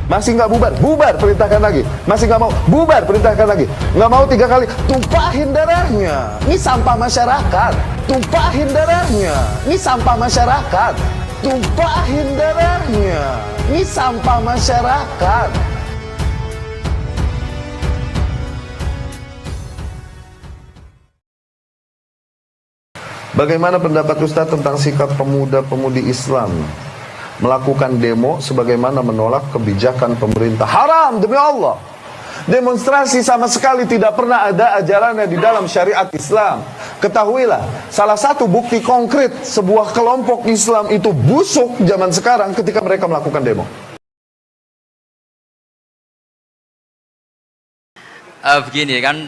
Masih nggak bubar, bubar, perintahkan lagi. Masih nggak mau, bubar, perintahkan lagi. Nggak mau 3 kali, tumpahin darahnya. Ini sampah masyarakat. Tumpahin darahnya. Ini sampah masyarakat. Tumpahin darahnya. Ini sampah masyarakat. Bagaimana pendapat Ustadz tentang sikap pemuda-pemudi Islam melakukan demo sebagaimana menolak kebijakan pemerintah? Haram, demi Allah. Demonstrasi sama sekali tidak pernah ada ajarannya di dalam syariat Islam. Ketahuilah, salah satu bukti konkret sebuah kelompok Islam itu busuk zaman sekarang ketika mereka melakukan demo. Begini kan,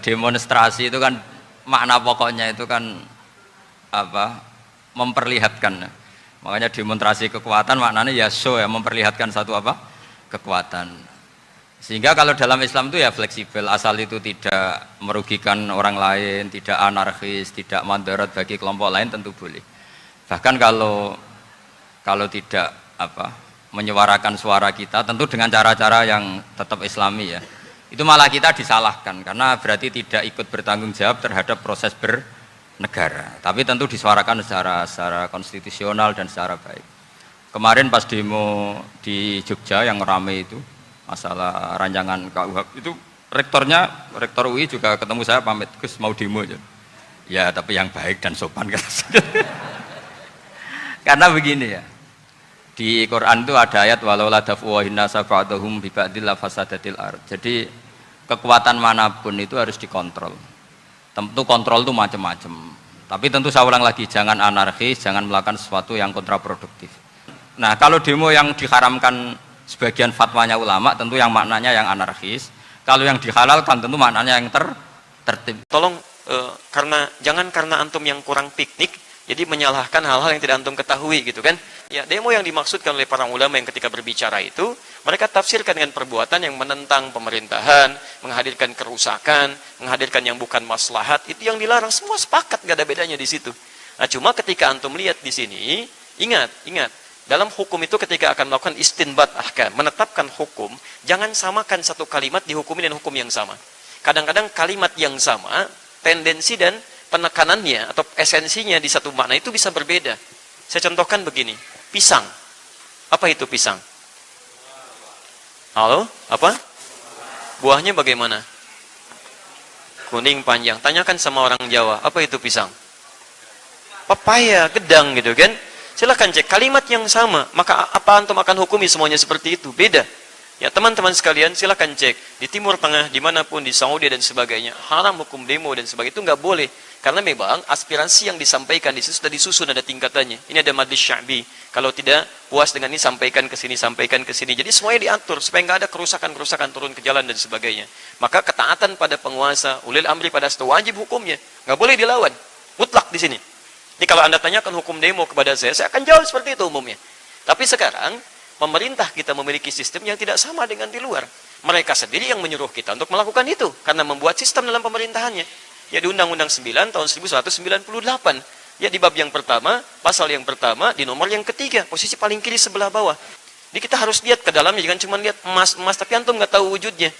demonstrasi itu kan makna pokoknya itu kan apa? Memperlihatkan. Makanya demonstrasi kekuatan maknanya ya show, ya, memperlihatkan satu apa? Kekuatan. Sehingga kalau dalam Islam itu ya fleksibel, asal itu tidak merugikan orang lain, tidak anarkis, tidak mandorot bagi kelompok lain, tentu boleh. Bahkan kalau tidak apa? Menyuarakan suara kita, tentu dengan cara-cara yang tetap Islami ya. Itu malah kita disalahkan karena berarti tidak ikut bertanggung jawab terhadap proses bernegara. Tapi tentu disuarakan secara konstitusional dan secara baik. Kemarin pas demo di Jogja yang ramai itu masalah rancangan KUHP itu rektor UI juga ketemu saya, pamit, Gus mau demo aja. Ya tapi yang baik dan sopan kan. Karena begini ya. Di Quran itu ada ayat walau la daf'uhinna safa'atuhum bi ba'dil fasadatil ard. Jadi kekuatan manapun itu harus dikontrol. Tentu kontrol itu macam-macam. Tapi tentu saya ulang lagi, jangan anarkis, jangan melakukan sesuatu yang kontraproduktif. Nah, kalau demo yang diharamkan sebagian fatwanya ulama, tentu yang maknanya yang anarkis. Kalau yang dihalalkan tentu maknanya yang tertib. Tolong jangan karena antum yang kurang piknik jadi menyalahkan hal-hal yang tidak antum ketahui gitu kan. Ya, demo yang dimaksudkan oleh para ulama yang ketika berbicara itu, mereka tafsirkan dengan perbuatan yang menentang pemerintahan, menghadirkan kerusakan, menghadirkan yang bukan maslahat, itu yang dilarang. Semua sepakat, gak ada bedanya di situ. Nah, cuma ketika antum lihat di sini, ingat, dalam hukum itu ketika akan melakukan istinbat ahkam, menetapkan hukum, jangan samakan satu kalimat dihukumi dengan hukum yang sama. Kadang-kadang kalimat yang sama, tendensi dan penekanannya atau esensinya di satu makna itu bisa berbeda. Saya contohkan begini, pisang. Apa itu pisang? Halo? Apa? Buahnya bagaimana? Kuning panjang. Tanyakan sama orang Jawa, apa itu pisang? Pepaya, gedang gitu kan? Silahkan cek kalimat yang sama, maka apa antum akan hukumi semuanya seperti itu? Beda. Ya teman-teman sekalian, silahkan cek di Timur Tengah, dimanapun, di Saudi dan sebagainya, haram hukum demo dan sebagainya, itu nggak boleh. Karena memang aspirasi yang disampaikan di situ sudah disusun, ada tingkatannya. Ini ada majlis sya'bi. Kalau tidak puas dengan ini, sampaikan ke sini, sampaikan ke sini. Jadi semuanya diatur supaya nggak ada kerusakan-kerusakan turun ke jalan dan sebagainya. Maka ketaatan pada penguasa, ulil amri pada itu wajib hukumnya, nggak boleh dilawan. Mutlak di sini. Ini kalau Anda tanyakan hukum demo kepada saya akan jawab seperti itu umumnya. Tapi sekarang pemerintah kita memiliki sistem yang tidak sama dengan di luar. Mereka sendiri yang menyuruh kita untuk melakukan itu karena membuat sistem dalam pemerintahannya. Ya di Undang-Undang 9 tahun 1998. Ya di bab yang pertama, pasal yang pertama, di nomor yang ketiga, posisi paling kiri sebelah bawah. Jadi kita harus lihat ke dalamnya, jangan cuma lihat emas, tapi antum nggak tahu wujudnya.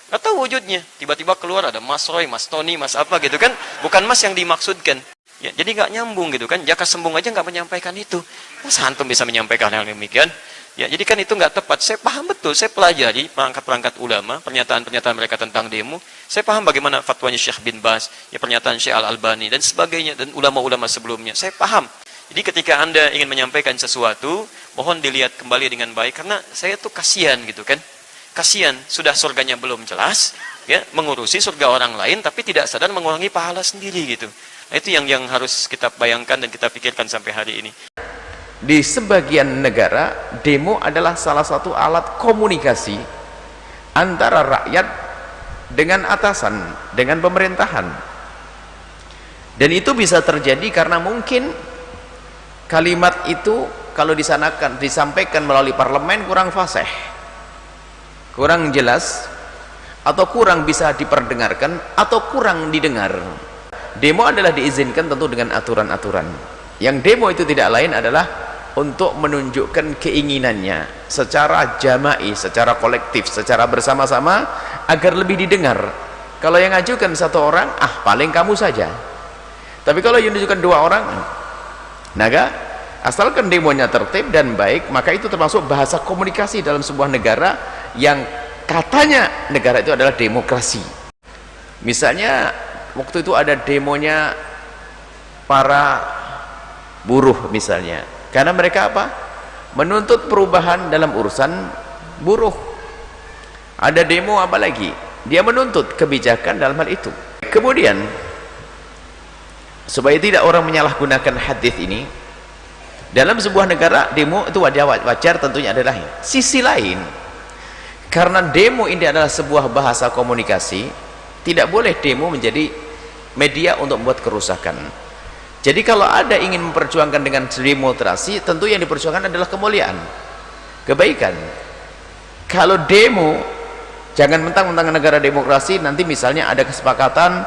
Nggak tahu wujudnya. Tiba-tiba keluar ada Mas Roy, Mas Tony, Mas apa gitu kan. Bukan Mas yang dimaksudkan. Ya, jadi nggak nyambung gitu kan. Jaka Sembung aja nggak menyampaikan itu. Masa antum bisa menyampaikan hal yang demikian? Ya, jadi kan itu nggak tepat. Saya paham betul, saya pelajari perangkat-perangkat ulama, pernyataan-pernyataan mereka tentang demo. Saya paham bagaimana fatwanya Syekh bin Baz, ya pernyataan Syekh Al-Albani dan sebagainya, dan ulama-ulama sebelumnya. Saya paham. Jadi ketika Anda ingin menyampaikan sesuatu, mohon dilihat kembali dengan baik, karena saya tuh kasihan gitu kan. Kasihan, sudah surganya belum jelas, ya mengurusi surga orang lain, tapi tidak sadar mengurangi pahala sendiri gitu. Nah, itu yang harus kita bayangkan dan kita pikirkan sampai hari ini. Di sebagian negara, demo adalah salah satu alat komunikasi antara rakyat dengan atasan, dengan pemerintahan. Dan itu bisa terjadi karena mungkin kalimat itu kalau disampaikan melalui parlemen kurang fasih, kurang jelas, atau kurang bisa diperdengarkan, atau kurang didengar. Demo adalah diizinkan tentu dengan aturan-aturan. Yang demo itu tidak lain adalah untuk menunjukkan keinginannya secara jama'i, secara kolektif, secara bersama-sama agar lebih didengar. Kalau yang ngajukan satu orang, paling kamu saja. Tapi kalau yang menunjukkan dua orang, naga, asalkan demonya tertib dan baik, maka itu termasuk bahasa komunikasi dalam sebuah negara yang katanya negara itu adalah demokrasi. Misalnya waktu itu ada demonya para buruh misalnya, karena mereka apa? Menuntut perubahan dalam urusan buruh. Ada demo apa lagi? Dia menuntut kebijakan dalam hal itu. Kemudian supaya tidak orang menyalahgunakan hadis ini, dalam sebuah negara demo itu wajar tentunya ada lain. Sisi lain, karena demo ini adalah sebuah bahasa komunikasi, tidak boleh demo menjadi media untuk membuat kerusakan. Jadi kalau ada ingin memperjuangkan dengan demonstrasi, tentu yang diperjuangkan adalah kemuliaan, kebaikan. Kalau demo, jangan mentang-mentang negara demokrasi, nanti misalnya ada kesepakatan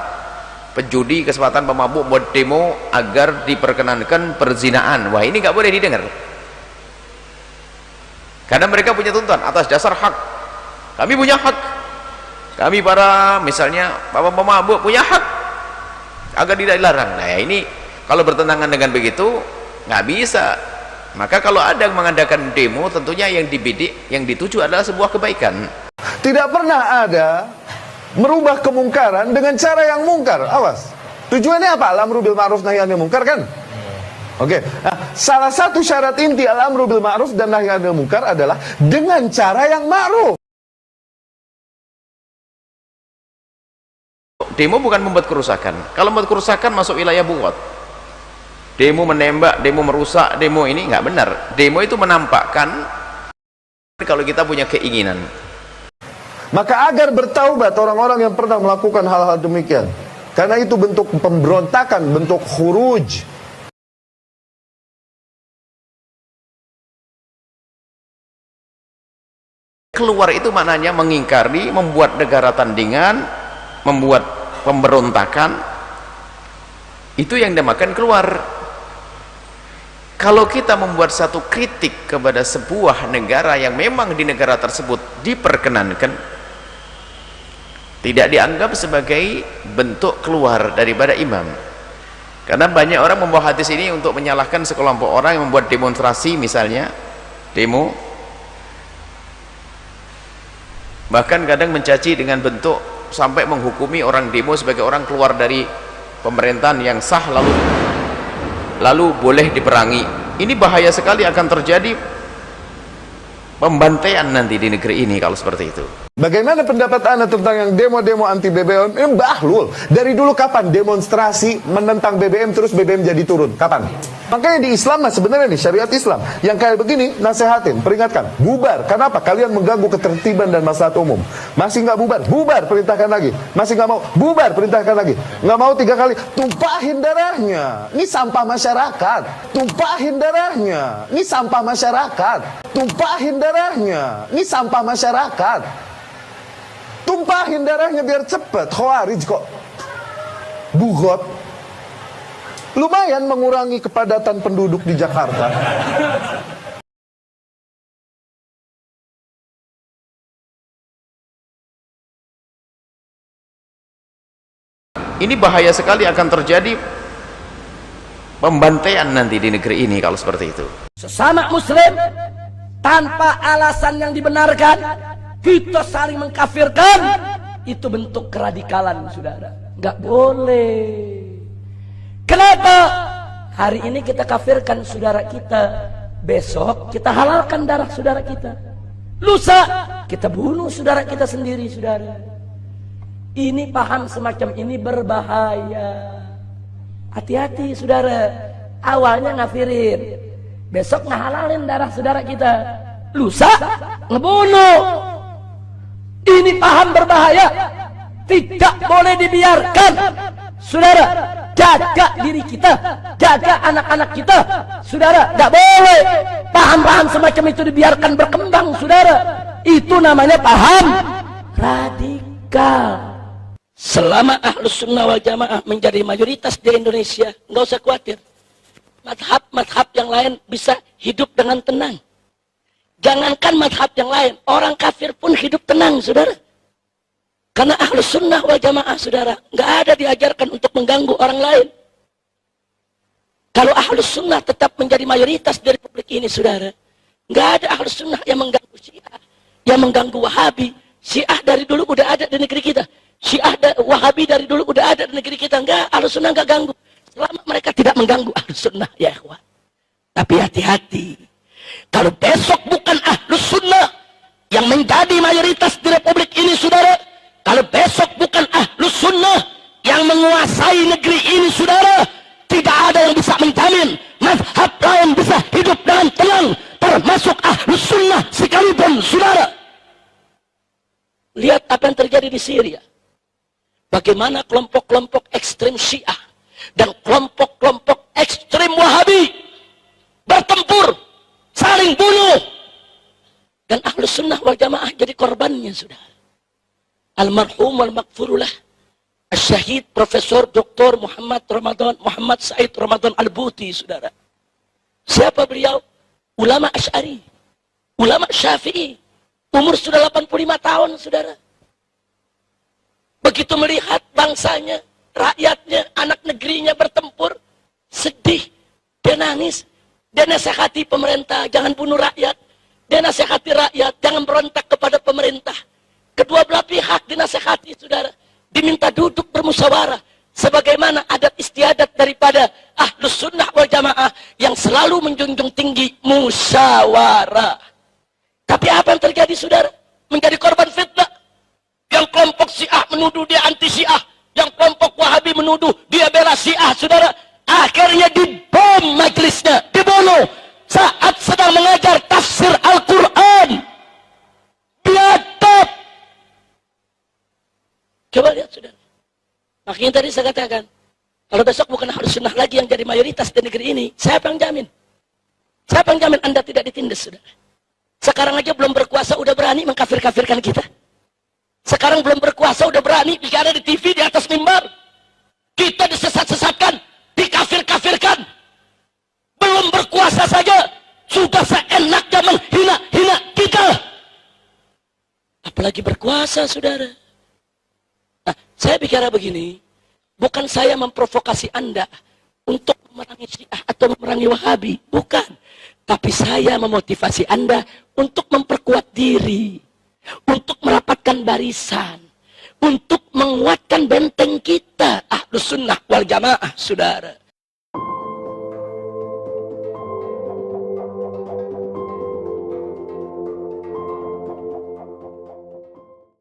penjudi, kesempatan pemabuk buat demo agar diperkenankan perzinaan. Wah, ini nggak boleh didengar. Karena mereka punya tuntutan atas dasar hak. Kami punya hak. Kami para misalnya pemabuk punya hak agar tidak dilarang. Nah, ini kalau bertentangan dengan begitu nggak bisa. Maka kalau ada yang mengadakan demo, tentunya yang dibidik, yang dituju adalah sebuah kebaikan. Tidak pernah ada merubah kemungkaran dengan cara yang mungkar. Awas. Tujuannya apa? Al-amru bil ma'ruf nahi anil munkar kan? Oke. Nah, salah satu syarat inti al-amru bil ma'ruf dan nahi anil munkar adalah dengan cara yang ma'ruf. Demo bukan membuat kerusakan. Kalau membuat kerusakan masuk wilayah bugot. Demo menembak, demo merusak, demo ini nggak benar. Demo itu menampakkan kalau kita punya keinginan. Maka agar bertaubat orang-orang yang pernah melakukan hal-hal demikian, karena itu bentuk pemberontakan, bentuk khuruj. Keluar itu maknanya mengingkari, membuat negara tandingan, membuat pemberontakan. Itu yang dinamakan keluar. Kalau kita membuat satu kritik kepada sebuah negara yang memang di negara tersebut diperkenankan, tidak dianggap sebagai bentuk keluar daripada imam. Karena banyak orang membawa hadis ini untuk menyalahkan sekelompok orang yang membuat demonstrasi, misalnya demo, bahkan kadang mencaci dengan bentuk sampai menghukumi orang demo sebagai orang keluar dari pemerintahan yang sah, lalu boleh diperangi. Ini bahaya sekali, akan terjadi pembantaian nanti di negeri ini kalau seperti itu. Bagaimana pendapat Anda tentang yang demo-demo anti BBM? Bahlul. Dari dulu kapan demonstrasi menentang BBM terus BBM jadi turun? Kapan? Makanya di Islam sebenarnya nih, syariat Islam yang kayak begini, nasehatin, peringatkan, bubar. Kenapa? Kalian mengganggu ketertiban dan maslahat umum. Masih nggak bubar? Bubar, perintahkan lagi. Masih nggak mau? Bubar, perintahkan lagi. Nggak mau 3 kali, tumpahin darahnya. Ini sampah masyarakat. Tumpahin darahnya. Ini sampah masyarakat. Tumpahin darahnya. Ini sampah masyarakat. Tumpahin darahnya biar cepet. Khawarij kok. Bugot. Lumayan mengurangi kepadatan penduduk di Jakarta. Ini bahaya sekali, akan terjadi pembantaian nanti di negeri ini kalau seperti itu. Sesama muslim tanpa alasan yang dibenarkan kita saling mengkafirkan, itu bentuk keradikalan, saudara. Nggak boleh. Kenapa? Hari ini kita kafirkan saudara kita, besok kita halalkan darah saudara kita, lusa kita bunuh saudara kita sendiri, saudara. Ini paham semacam ini berbahaya. Hati-hati, saudara. Awalnya ngafirin, besok ngehalalin darah saudara kita, lusa ngebunuh. Ini paham berbahaya, tidak boleh dibiarkan, saudara. Jaga diri kita, jaga anak-anak kita, saudara. Tidak boleh paham-paham semacam itu dibiarkan berkembang, saudara. Itu namanya paham radikal. Selama Ahlus Sunnah wal Jamaah menjadi mayoritas di Indonesia, nggak usah khawatir. madhab yang lain bisa hidup dengan tenang. Jangankan madhab yang lain, orang kafir pun hidup tenang, saudara. Karena Ahlus Sunnah wal Jamaah, saudara, nggak ada diajarkan untuk mengganggu orang lain. Kalau Ahlus Sunnah tetap menjadi mayoritas di Republik ini, saudara, nggak ada Ahlus Sunnah yang mengganggu Syiah, yang mengganggu Wahabi. Syiah dari dulu udah ada di negeri kita. Wahabi dari dulu udah ada di negeri kita. Enggak, Ahlus Sunnah nggak ganggu. Selama mereka tidak mengganggu Ahlus Sunnah, ya ikhwan. Tapi hati-hati. Kalau besok bukan Ahlus Sunnah yang menjadi mayoritas di Republik ini, saudara. Kalau besok bukan Ahlus Sunnah yang menguasai negeri ini, saudara, tidak ada yang bisa menjamin mazhab lain bisa hidup dengan tenang, termasuk Ahlus Sunnah sekalipun, saudara. Lihat apa yang terjadi di Syria. Bagaimana kelompok-kelompok ekstrem Syiah dan kelompok-kelompok ekstrem Wahabi bertempur, saling bunuh, dan Ahlus Sunnah wal Jamaah jadi korbannya, saudara. Almarhum wal maghfurullah Syahid Profesor Dr. Muhammad Said Ramadan Al-Buti, saudara. Siapa beliau? Ulama Asy'ari, ulama Syafi'i, umur sudah 85 tahun, saudara. Begitu melihat bangsanya, rakyatnya, anak negerinya bertempur, sedih, dia nangis, dia nasihati pemerintah, jangan bunuh rakyat. Dia nasihati rakyat, jangan berontak kepada pemerintah. Kedua belah pihak dinasihati, saudara. Diminta duduk bermusyawarah. Sebagaimana adat istiadat daripada Ahlus Sunnah wal Jamaah yang selalu menjunjung tinggi musyawarah. Tapi apa yang terjadi, saudara? Menjadi korban fitnah. Yang kelompok Syiah menuduh dia anti Syiah. Yang kelompok Wahabi menuduh dia bela Syiah, saudara. Akhirnya dibom majelisnya, dibunuh saat sedang mengajar tafsir Al-Quran. Biadab. Coba lihat, saudara. Makanya tadi saya katakan, kalau besok bukan Ahlus Sunnah lagi yang jadi mayoritas di negeri ini, siapa yang jamin? Siapa yang jamin Anda tidak ditindas, saudara? Sekarang aja belum berkuasa udah berani mengkafir-kafirkan kita. Sekarang belum berkuasa udah berani bicara di TV, di atas mimbar. Kita disesat-sesatkan, dikafir-kafirkan. Belum berkuasa saja sudah seenaknya menghina-hina kita. Apalagi berkuasa, saudara. Nah, saya bicara begini, bukan saya memprovokasi Anda untuk memerangi Syiah atau memerangi Wahabi, bukan. Tapi saya memotivasi Anda untuk memperkuat diri, untuk merapatkan barisan, untuk menguatkan benteng kita, Ahlus Sunnah wal Jamaah, saudara.